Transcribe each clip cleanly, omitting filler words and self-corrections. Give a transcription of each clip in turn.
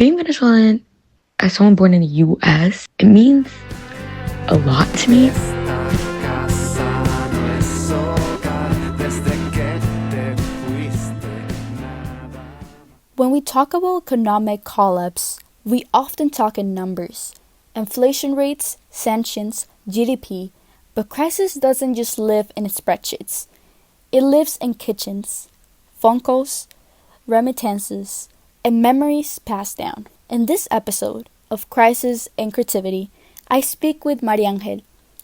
Being Venezuelan, as someone born in the US, it means a lot to me. When we talk about economic collapse, we often talk in numbers, inflation rates, sanctions, GDP, but crisis doesn't just live in spreadsheets. It lives in kitchens, phone calls, remittances, and memories passed down. In this episode of Crisis and Creativity, I speak with Mariangel,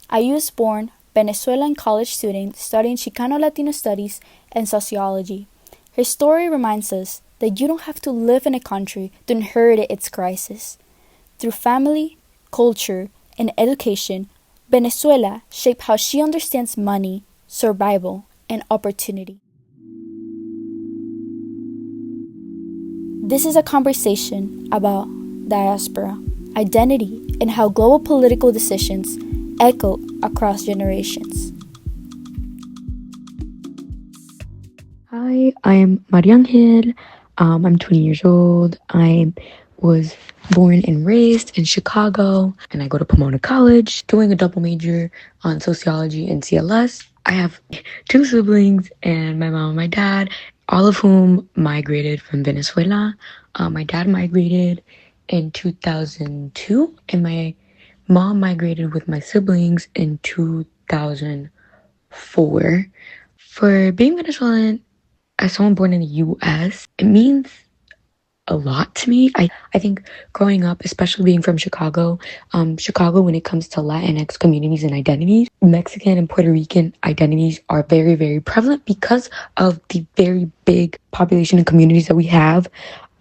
a US-born Venezuelan college student studying Chicano Latino Studies and sociology. Her story reminds us that you don't have to live in a country to inherit its crisis. Through family, culture, and education, Venezuela shaped how she understands money, survival, and opportunity. This is a conversation about diaspora, identity, and how global political decisions echo across generations. Hi, I'm Mariangel. I'm 20 years old. I was born and raised in Chicago, and I go to Pomona College doing a double major on sociology and CLS. I have two siblings and my mom and my dad, all of whom migrated from Venezuela. My dad migrated in 2002, and my mom migrated with my siblings in 2004. For being Venezuelan, as someone born in the US, it means a lot to me. I think growing up, especially being from Chicago, Chicago, when it comes to Latinx communities and identities, Mexican and Puerto Rican identities are very, very prevalent because of the very big population and communities that we have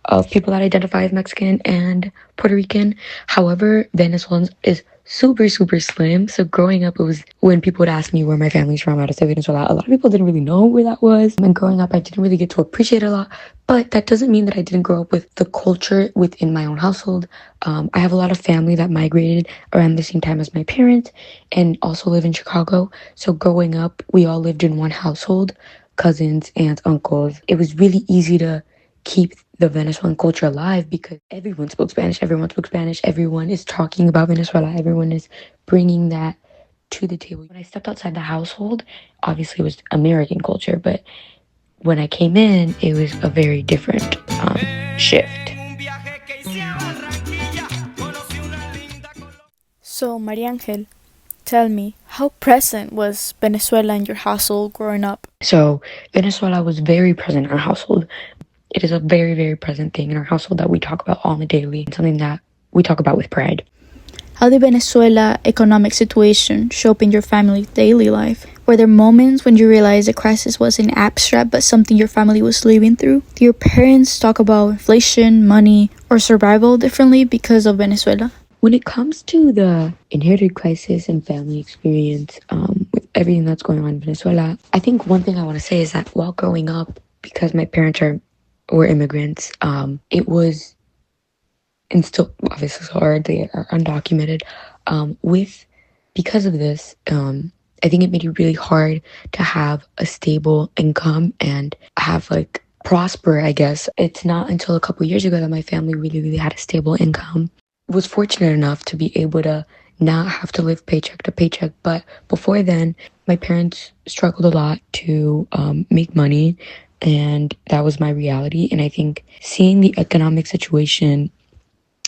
of people that identify as Mexican and Puerto Rican. However, Venezuelans is super, super slim. So growing up, it was when people would ask me where my family's from, out of Venezuela, a lot of people didn't really know where that was. And growing up, I didn't really get to appreciate it a lot. But that doesn't mean that I didn't grow up with the culture within my own household. I have a lot of family that migrated around the same time as my parents and also live in Chicago. So growing up, we all lived in one household, cousins, aunts, uncles. It was really easy to keep the Venezuelan culture alive because everyone spoke Spanish. Everyone is talking about Venezuela. Everyone is bringing that to the table. When I stepped outside the household, obviously it was American culture, but when I came in, it was a very different shift. So, Mariangel, tell me, how present was Venezuela in your household growing up? So Venezuela was very present in our household. It is a very, very present thing in our household that we talk about on the daily. It's something that we talk about with pride. How did Venezuela economic situation show up in your family's daily life? Were there moments when you realized the crisis wasn't abstract but something your family was living through? Do your parents talk about inflation, money, or survival differently because of Venezuela? When it comes to the inherited crisis and family experience with everything that's going on in Venezuela, I think one thing I want to say is that while growing up, because my parents were immigrants, it was, and still obviously hard, they are undocumented, because of this, I think it made it really hard to have a stable income and have prosper, I guess. It's not until a couple years ago that my family really, really had a stable income. Was fortunate enough to be able to not have to live paycheck to paycheck, but before then, my parents struggled a lot to make money, and that was my reality. And I think seeing the economic situation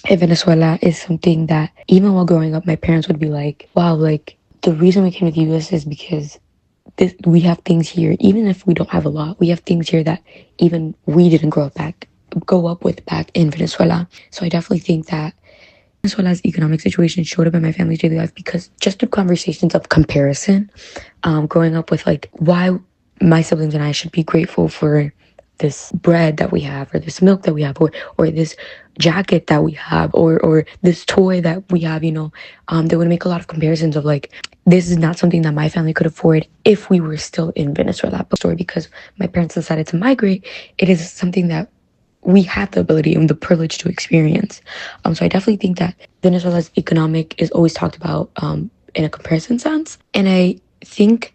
in Venezuela is something that even while growing up, my parents would be like, wow, the reason we came to the US is because we have things here, even if we don't have a lot, we have things here that even we didn't grow up with back in Venezuela. So I definitely think that Venezuela's economic situation showed up in my family's daily life because just through conversations of comparison, growing up with why my siblings and I should be grateful for this bread that we have, or this milk that we have, or this jacket that we have, or this toy that we have, they would make a lot of comparisons of this is not something that my family could afford if we were still in Venezuela. But because my parents decided to migrate, it is something that we have the ability and the privilege to experience. So I definitely think that Venezuela's economic is always talked about in a comparison sense. And I think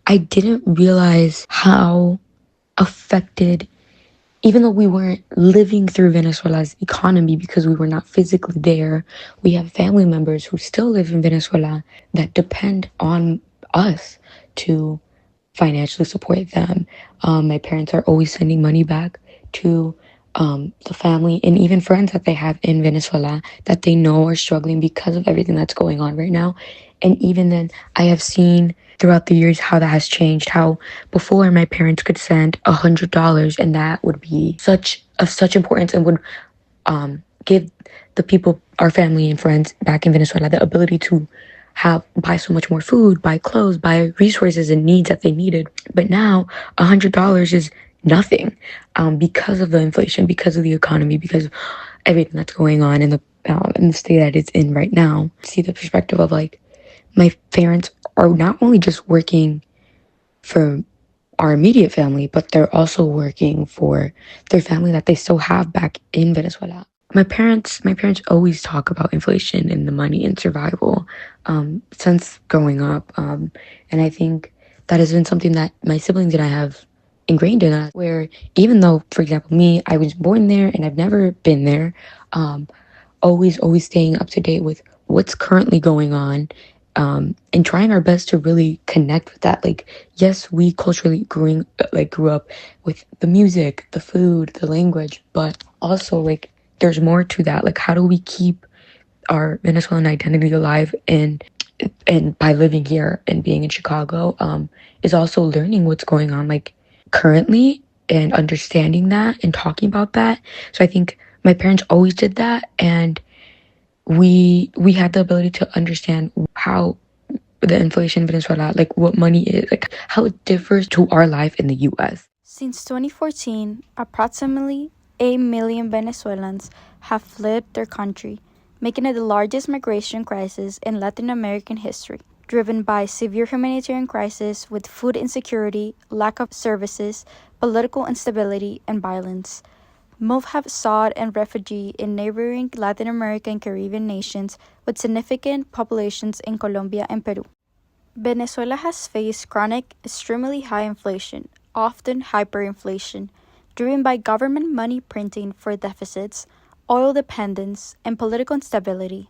I didn't realize how affected even though we weren't living through Venezuela's economy because we were not physically there, we have family members who still live in Venezuela that depend on us to financially support them. My parents are always sending money back to the family and even friends that they have in Venezuela that they know are struggling because of everything that's going on right now. And even then, I have seen throughout the years how that has changed. How before my parents could send $100, and that would be such importance and would give the people, our family and friends back in Venezuela, the ability to have buy so much more food, buy clothes, buy resources and needs that they needed. But now $100 is nothing, because of the inflation, because of the economy, because of everything that's going on in the state that it's in right now. See the perspective of like my parents are not only just working for our immediate family, but they're also working for their family that they still have back in Venezuela. My parents always talk about inflation and the money and survival, since growing up, and I think that has been something that my siblings and I have ingrained in us. Where even though, for example, me, I was born there and I've never been there, um, always staying up to date with what's currently going on, and trying our best to really connect with that. Like, yes, we culturally grew up with the music, the food, the language, but also like there's more to that. Like, how do we keep our Venezuelan identity alive? And by living here and being in Chicago, is also learning what's going on like currently and understanding that and talking about that. So I think my parents always did that, and we had the ability to understand how the inflation in Venezuela, like what money is, like how it differs to our life in the US. Since 2014, approximately 8 million Venezuelans have fled their country, making it the largest migration crisis in Latin American history, driven by severe humanitarian crisis with food insecurity, lack of services, political instability, and violence. Most have sought and refuge in neighboring Latin American and Caribbean nations with significant populations in Colombia and Peru. Venezuela has faced chronic, extremely high inflation, often hyperinflation, driven by government money printing for deficits, oil dependence, and political instability.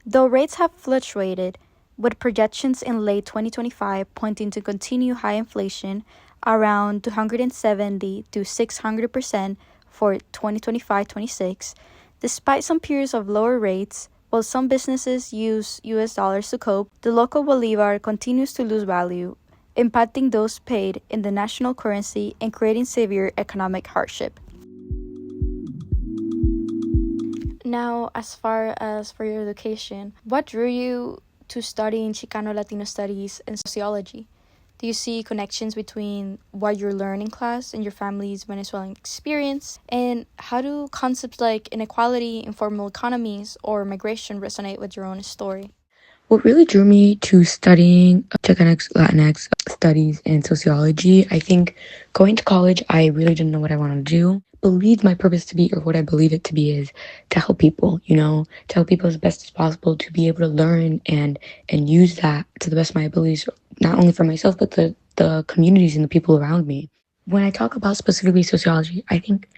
Though rates have fluctuated, with projections in late 2025 pointing to continued high inflation around 270 to 600% for 2025-26, despite some periods of lower rates, while some businesses use US dollars to cope, the local bolivar continues to lose value, impacting those paid in the national currency and creating severe economic hardship. Now, as far as for your education, what drew you to studying Chicano Latino Studies and sociology? Do you see connections between what you learn in class and your family's Venezuelan experience? And how do concepts like inequality, informal economies, or migration resonate with your own story? What really drew me to studying Chicanx, Latinx studies and sociology, I think going to college, I really didn't know what I wanted to do. Believed my purpose to be, or what I believe it to be, is to help people, to help people as best as possible, to be able to learn and use that to the best of my abilities, not only for myself, but the communities and the people around me. When I talk about specifically sociology, I think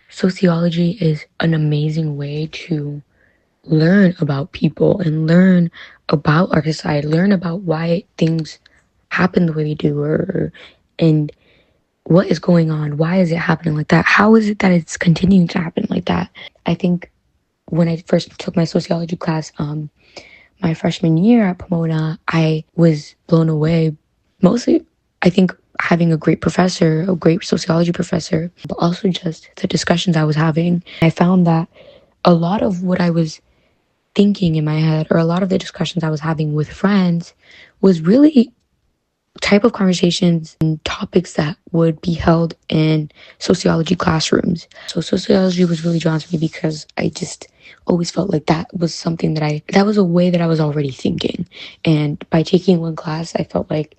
sociology is an amazing way to learn about people and learn about our society, learn about why things happen the way they do, and what is going on, why is it happening like that, how is it that it's continuing to happen like that. I think when I first took my sociology class, my freshman year at Pomona, I was blown away. Mostly, I think having a great professor, a great sociology professor, but also just the discussions I was having. I found that a lot of what I was thinking in my head, or a lot of the discussions I was having with friends, was really type of conversations and topics that would be held in sociology classrooms. So sociology was really drawn to me because I just always felt like that was something that was a way that I was already thinking. And by taking one class, I felt like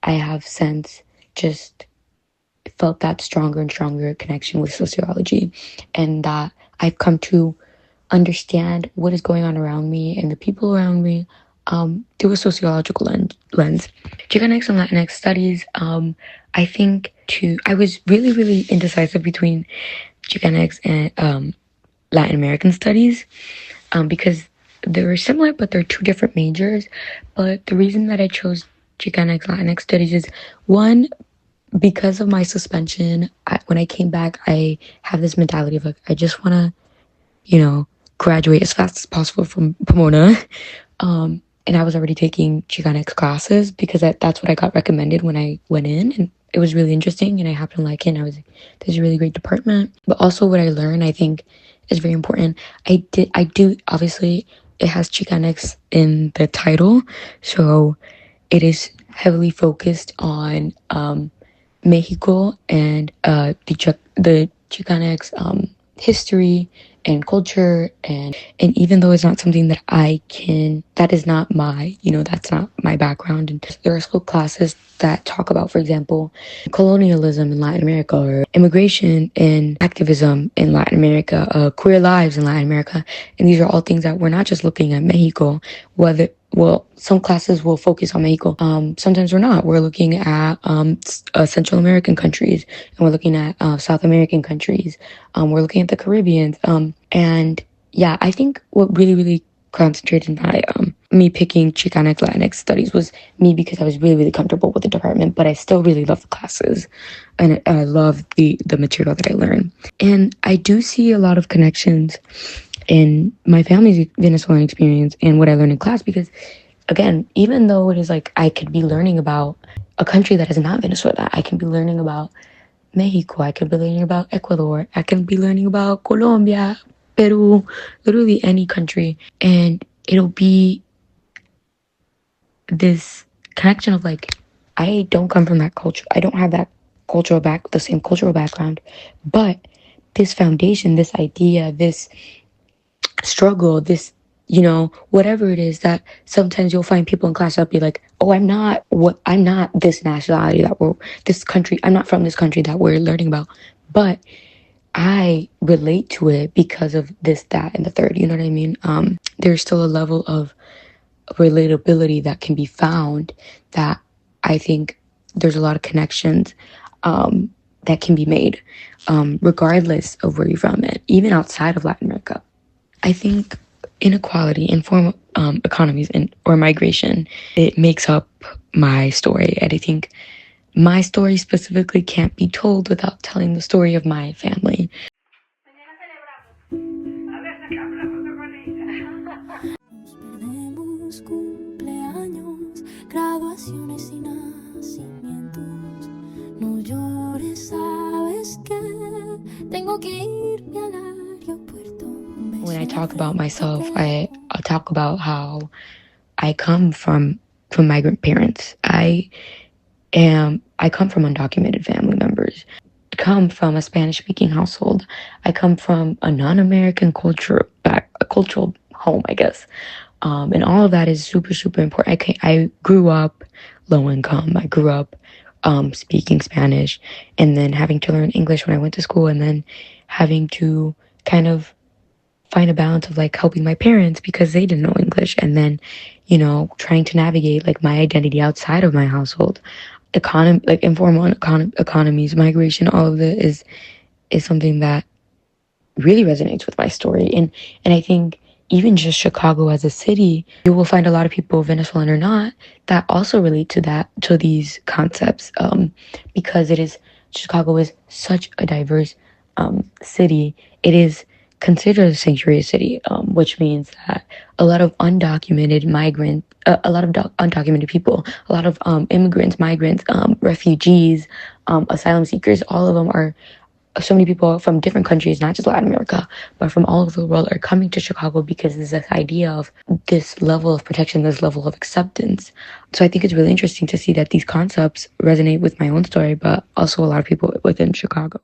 I have since just felt that stronger and stronger connection with sociology, and that I've come to understand what is going on around me and the people around me through a sociological lens. Chicanx and Latinx studies, I think I was really, really indecisive between Chicanx and Latin American studies, because they're similar, but they're two different majors. But the reason that I chose Chicanx Latinx studies is, one, because of my suspension. When I came back, I have this mentality of like, I just want to, graduate as fast as possible from Pomona. And I was already taking Chicanx classes because that's what I got recommended when I went in. And it was really interesting and I happened to like it. And I was like, this is a really great department. But also what I learned, I think, is very important. I do, obviously, it has Chicanx in the title. So it is heavily focused on Mexico and the Chicanx history and culture, and even though it's not something that is not that's not my background, and there are still classes that talk about, for example, colonialism in Latin America, or immigration and activism in Latin America, queer lives in Latin America, and these are all things that we're not just looking at Mexico. Some classes will focus on Mexico. Sometimes we're not. We're looking at Central American countries, and we're looking at South American countries. We're looking at the Caribbean. And yeah, I think what really, really concentrated my me picking Chicanic Latinx studies was me, because I was really, really comfortable with the department, but I still really love the classes, and I love the material that I learned. And I do see a lot of connections in my family's Venezuelan experience and what I learned in class, because again, even though it is like I could be learning about a country that is not Venezuela, I can be learning about Mexico, I could be learning about Ecuador, I can be learning about Colombia, Peru, literally any country, and it'll be this connection of like, I don't come from that culture, I don't have the same cultural background, but this foundation, this idea, this struggle, this, whatever it is, that sometimes you'll find people in class that'll be like, oh, I'm not this nationality I'm not from this country that we're learning about, but I relate to it because of this, that, and the third, you know what I mean? There's still a level of relatability that can be found, that I think there's a lot of connections that can be made, regardless of where you're from, and even outside of Latin America. I think inequality, informal economies, or migration, it makes up my story. And I think my story specifically can't be told without telling the story of my family. When I talk about myself, I'll talk about how I come from migrant parents. I come from undocumented family members. I come from a Spanish-speaking household. I come from a non-American cultural home, I guess. And all of that is super, super important. I grew up low income. I grew up speaking Spanish, and then having to learn English when I went to school, and then having to kind of find a balance of like helping my parents because they didn't know English, and then, trying to navigate like my identity outside of my household. Informal economies, migration, all of it is something that really resonates with my story. And I think even just Chicago as a city, you will find a lot of people, Venezuelan or not, that also relate to these concepts, because Chicago is such a diverse city. It is considered a sanctuary city, which means that a lot of undocumented people, a lot of immigrants, migrants, refugees, asylum seekers, all of them are, so many people from different countries, not just Latin America, but from all over the world, are coming to Chicago because there's this idea of this level of protection, this level of acceptance. So I think it's really interesting to see that these concepts resonate with my own story, but also a lot of people within Chicago.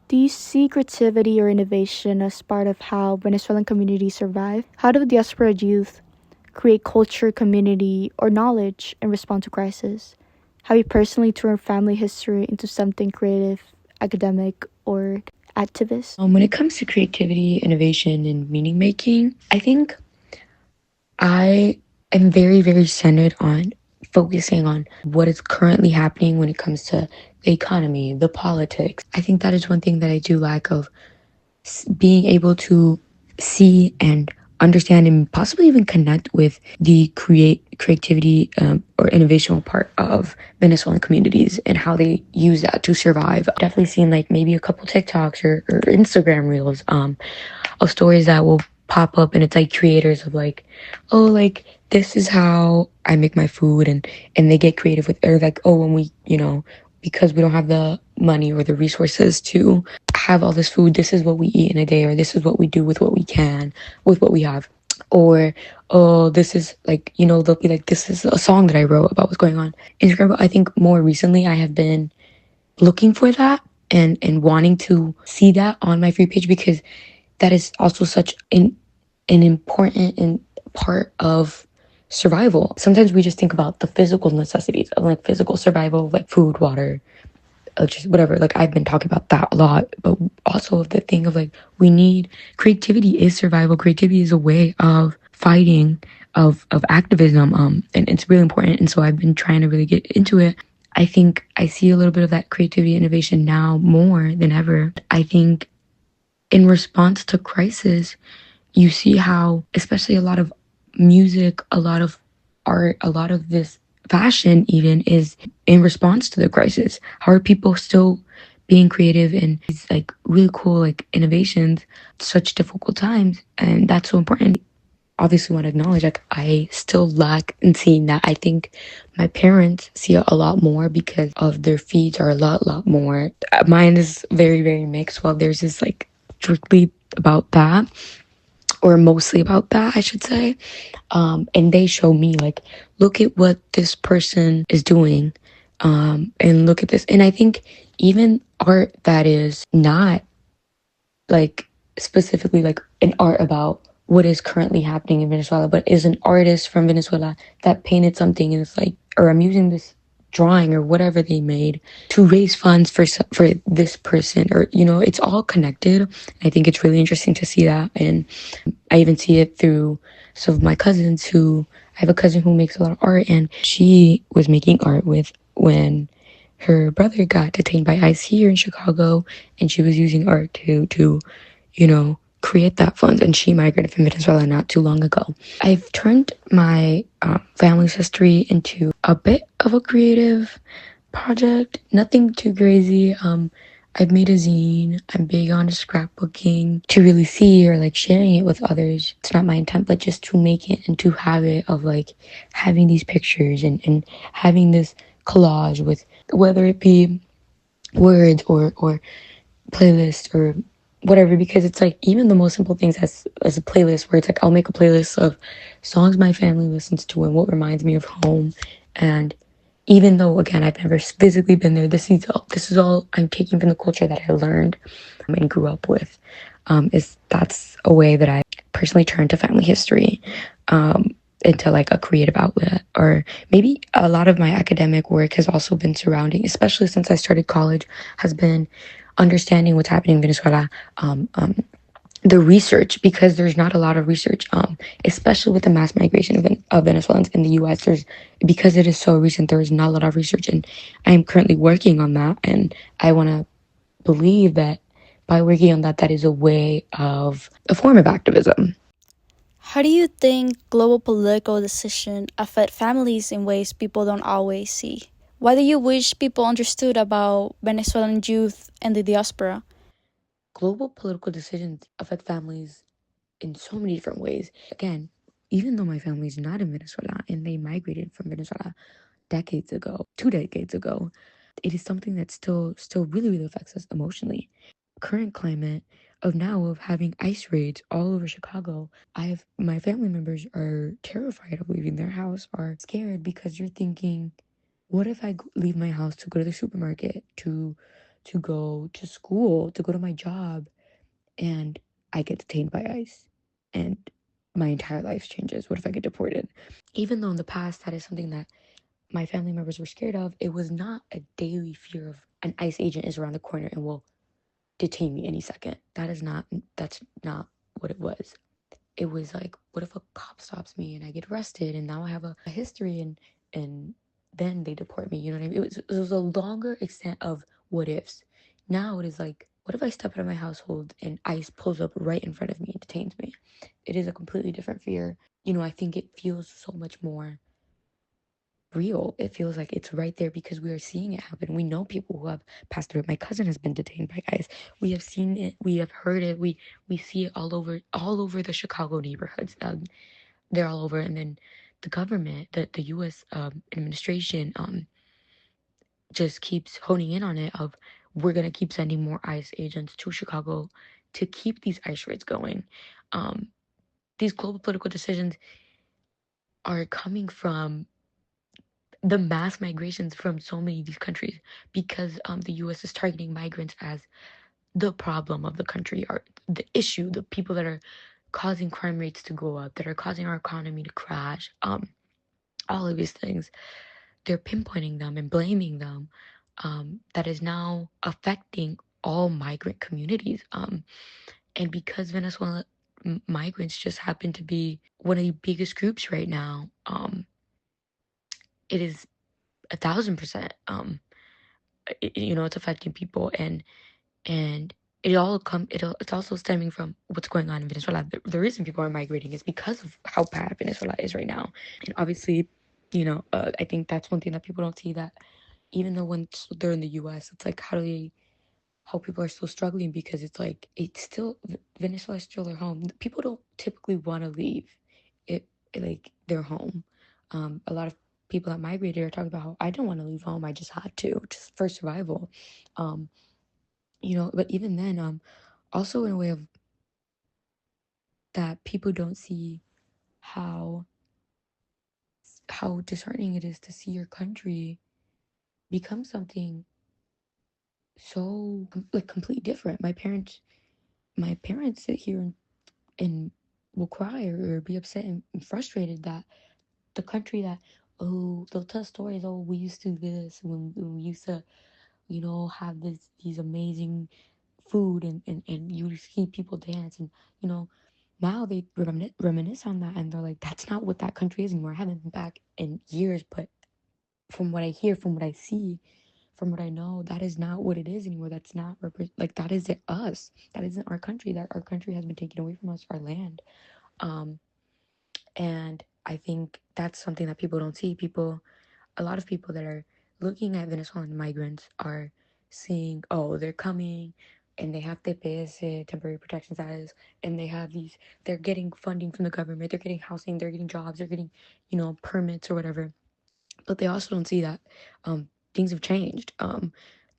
Do you see creativity or innovation as part of how Venezuelan communities survive? How do diaspora youth create culture, community, or knowledge in response to crisis? Have you personally turned family history into something creative, academic, or activist? When it comes to creativity, innovation, and meaning making, I think I I'm very, very centered on focusing on what is currently happening when it comes to the economy, the politics. I think that is one thing that I do lack of being able to see and understand and possibly even connect with the creativity or innovational part of Venezuelan communities and how they use that to survive. I've definitely seen like maybe a couple TikToks or Instagram reels of stories that will pop up, and it's like creators of like, oh, like this is how I make my food, and they get creative with, or like, oh, when we, because we don't have the money or the resources to have all this food, this is what we eat in a day, or this is what we do with what we can, with what we have. Or, oh, this is like, they'll be like, this is a song that I wrote about what's going on. Instagram, I think more recently I have been looking for that and wanting to see that on my free page, because that is also such an important part of survival. Sometimes we just think about the physical necessities of like physical survival, like food, water, just whatever. Like I've been talking about that a lot, but also the thing of like we need creativity is survival. Creativity is a way of fighting, of activism, and it's really important. And so I've been trying to really get into it. I think I see a little bit of that creativity innovation now more than ever. I think in response to crisis, you see how, especially a lot of music, a lot of art, a lot of this fashion even is in response to the crisis. How are people still being creative in these like really cool like innovations, such difficult times? And that's so important. Obviously want to acknowledge like I still lack in seeing that. I think my parents see it a lot more because of their feeds are a lot more. Mine is very, very mixed. While theirs is like strictly about that, or mostly about that, I should say. And they show me like, look at what this person is doing, and look at this. And I think even art that is not like specifically like an art about what is currently happening in Venezuela, but is an artist from Venezuela that painted something and it's like, or I'm using this drawing or whatever they made to raise funds for this person, or it's all connected. I think it's really interesting to see that. And I even see it through some of my cousins who, I have a cousin who makes a lot of art, and she was making art with when her brother got detained by ICE here in Chicago, and she was using art to create that funds. And she migrated from Venezuela not too long ago. I've turned my family's history into a bit of a creative project, nothing too crazy. I've made a zine. I'm big on scrapbooking to really see or like sharing it with others. It's not my intent, but just to make it and to have it of like having these pictures and having this collage with whether it be words or playlist or whatever, because it's like even the most simple things as a playlist where it's like I'll make a playlist of songs my family listens to and what reminds me of home. And even though again I've never physically been there, this is all I'm taking from the culture that I learned and grew up with. Is That's a way that I personally turn to family history, into like a creative outlet. Or maybe a lot of my academic work has also been surrounding, especially since I started college, has been understanding what's happening in Venezuela, the research, because there's not a lot of research, especially with the mass migration of Venezuelans in the US. Because it is so recent, there is not a lot of research, and I am currently working on that. And I want to believe that by working on that, that is a form of activism. How do you think global political decisions affect families in ways people don't always see? What do you wish people understood about Venezuelan youth and the diaspora? Global political decisions affect families in so many different ways. Again, even though my family is not in Venezuela and they migrated from Venezuela decades ago, 2 decades ago, it is something that still really, really affects us emotionally. Current climate of now of having ice raids all over Chicago, I have my family members are terrified of leaving their house, are scared because you're thinking, what if I leave my house to go to the supermarket, to go to school, to go to my job, and I get detained by ICE and my entire life changes? What if I get deported? Even though in the past that is something that my family members were scared of, it was not a daily fear of an ICE agent is around the corner and will detain me any second. That's not what it was. it was like, what if a cop stops me and I get arrested and now I have a history and then they deport me? You know what I mean? It was a longer extent of what ifs. Now it is like, what if I step out of my household and ICE pulls up right in front of me and detains me? It is a completely different fear. I think it feels so much more real. It feels like it's right there because we are seeing it happen. We know people who have passed through it. My cousin has been detained by ICE. We have seen it. We have heard it. We see it all over the Chicago neighborhoods. They're all over. And then the government, the U.S. Administration, just keeps honing in on it. Of we're gonna keep sending more ICE agents to Chicago to keep these ICE raids going. Um, these global political decisions are coming from the mass migrations from so many of these countries because the U.S. is targeting migrants as the problem of the country, or the issue, the people that are causing crime rates to go up, that are causing our economy to crash. All of these things, they're pinpointing them and blaming them. That is now affecting all migrant communities. And because Venezuela migrants just happen to be one of the biggest groups right now, it is 1,000%. It's affecting people, and it's also stemming from what's going on in Venezuela. The reason people are migrating is because of how bad Venezuela is right now, and obviously, I think that's one thing that people don't see, that even though when they're in the U.S., it's like how people are still struggling, because it's like it's still Venezuela is still their home. People don't typically want to leave like their home. A lot of people that migrated are talking about how I don't want to leave home. I just had to, just for survival. Um, but even then, also in a way of that people don't see how disheartening it is to see your country become something so like completely different. My parents sit here and will cry or be upset and frustrated that the country that, oh, they'll tell stories, oh, we used to do this when we used to, have these amazing food, and you see people dance, and you know now they reminisce on that, and they're like, that's not what that country is anymore. I haven't been back in years, but from what I hear, from what I see, from what I know, that is not what it is anymore. That's not like, that isn't us. That isn't our country. That our country has been taken away from us, our land. um and I think that's something that people don't see. A lot of people that are looking at Venezuelan migrants are seeing, oh, they're coming and they have TPS, temporary protection status, and they're getting funding from the government, they're getting housing, they're getting jobs, they're getting, permits or whatever. But they also don't see that things have changed.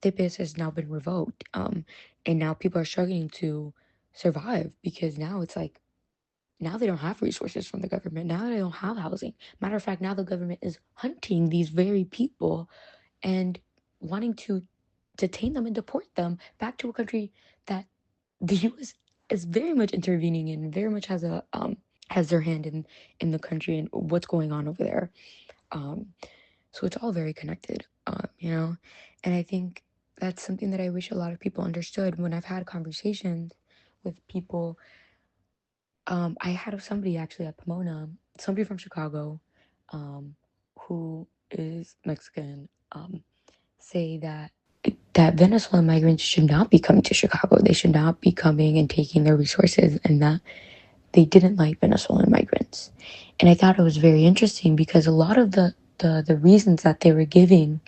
TPS has now been revoked, and now people are struggling to survive, because now it's like, now they don't have resources from the government. Now they don't have housing. Matter of fact, now the government is hunting these very people and wanting to detain them and deport them back to a country that the U.S. is very much intervening in, very much has their hand in the country and what's going on over there. Um, so it's all very connected, and I think that's something that I wish a lot of people understood. When I've had conversations with people, I had somebody actually at Pomona, somebody from Chicago, who is Mexican, say that Venezuelan migrants should not be coming to Chicago. They should not be coming and taking their resources, and that they didn't like Venezuelan migrants. And I thought it was very interesting, because a lot of the reasons that they were giving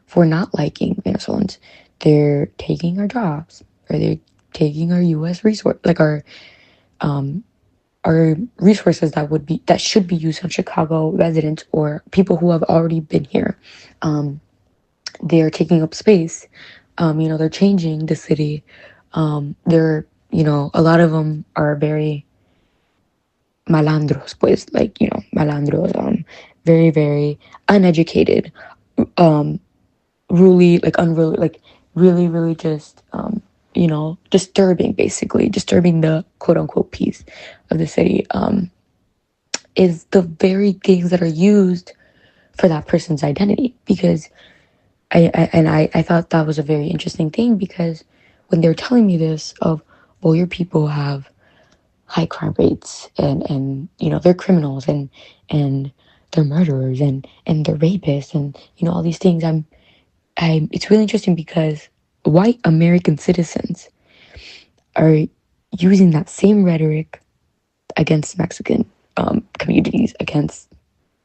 for not liking Venezuelans, they're taking our jobs, or they're taking our U.S. resource, like our resources that should be used on Chicago residents or people who have already been here. They're taking up space. They're changing the city. They're, a lot of them are very malandros, pues, like, malandros, very, very uneducated, um, really, like, unruly, like, really, really just, disturbing the quote unquote peace of the city, is the very things that are used for that person's identity. Because I thought that was a very interesting thing, because when they're telling me this of, well, your people high crime rates, and they're criminals, and they're murderers, and they're rapists, and all these things. It's really interesting because white American citizens are using that same rhetoric against Mexican communities, against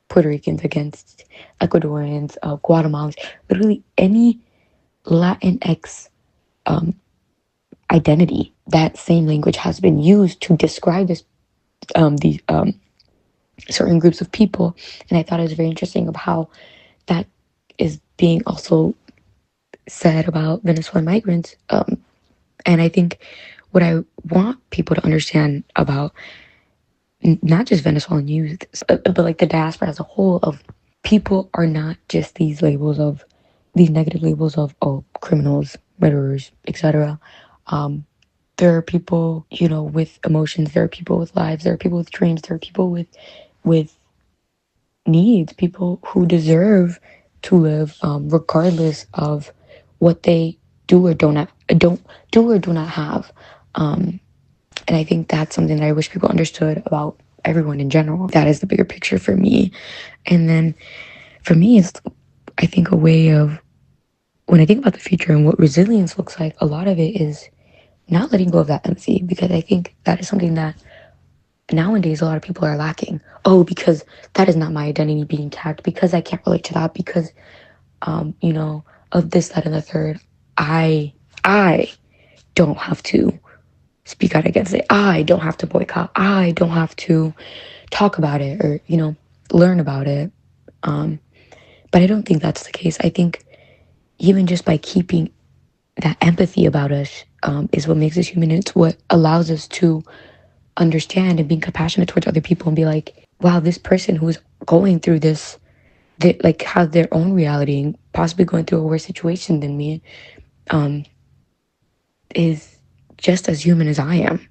Puerto Ricans, against Ecuadorians, Guatemalans, literally any Latinx identity. That same language has been used to describe these certain groups of people, and I thought it was very interesting of how that is being also said about Venezuelan migrants. And I think what I want people to understand about not just Venezuelan youth, but like the diaspora as a whole, of people are not just these negative labels of criminals, murderers, etc. There are people, with emotions. There are people with lives. There are people with dreams. There are people with needs. People who deserve to live, regardless of what they do or do not have. And I think that's something that I wish people understood about everyone in general. That is the bigger picture for me. And then for me, it's, I think, a way of, when I think about the future and what resilience looks like, a lot of it is not letting go of that empathy, because I think that is something that nowadays a lot of people are lacking. Oh, because that is not my identity being tagged, because I can't relate to that, because, of this, that, and the third. I don't have to speak out against it. I don't have to boycott. I don't have to talk about it or, learn about it. But I don't think that's the case. I think even just by keeping that empathy about us is what makes us human. It's what allows us to understand and being compassionate towards other people and be like, wow, this person who's going through this, they like have their own reality and possibly going through a worse situation than me, is just as human as I am.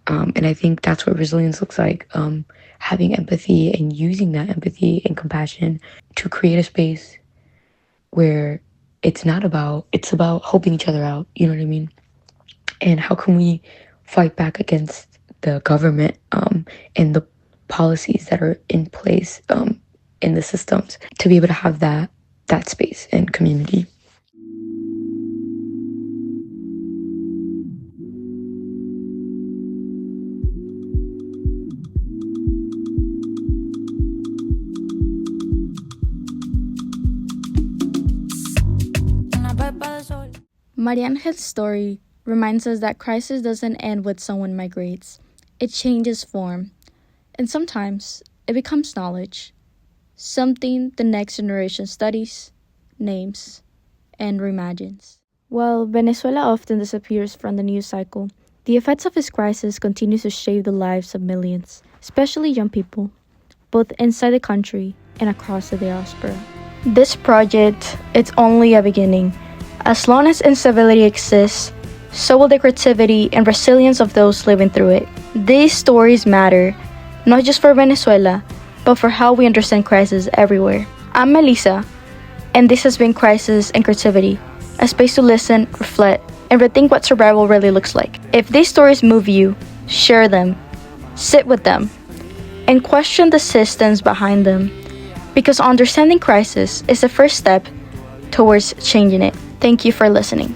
And I think that's what resilience looks like. Having empathy and using that empathy and compassion to create a space where it's about helping each other out. You know what I mean? And how can we fight back against the government and the policies that are in place in the systems to be able to have that space and community. Mariangel's story reminds us that crisis doesn't end when someone migrates. It changes form, and sometimes it becomes knowledge, something the next generation studies, names, and reimagines. While Venezuela often disappears from the news cycle, the effects of this crisis continue to shape the lives of millions, especially young people, both inside the country and across the diaspora. This project is only a beginning. As long as instability exists, so will the creativity and resilience of those living through it. These stories matter, not just for Venezuela, but for how we understand crisis everywhere. I'm Melissa, and this has been Crisis and Creativity, a space to listen, reflect, and rethink what survival really looks like. If these stories move you, share them, sit with them, and question the systems behind them, because understanding crisis is the first step towards changing it. Thank you for listening.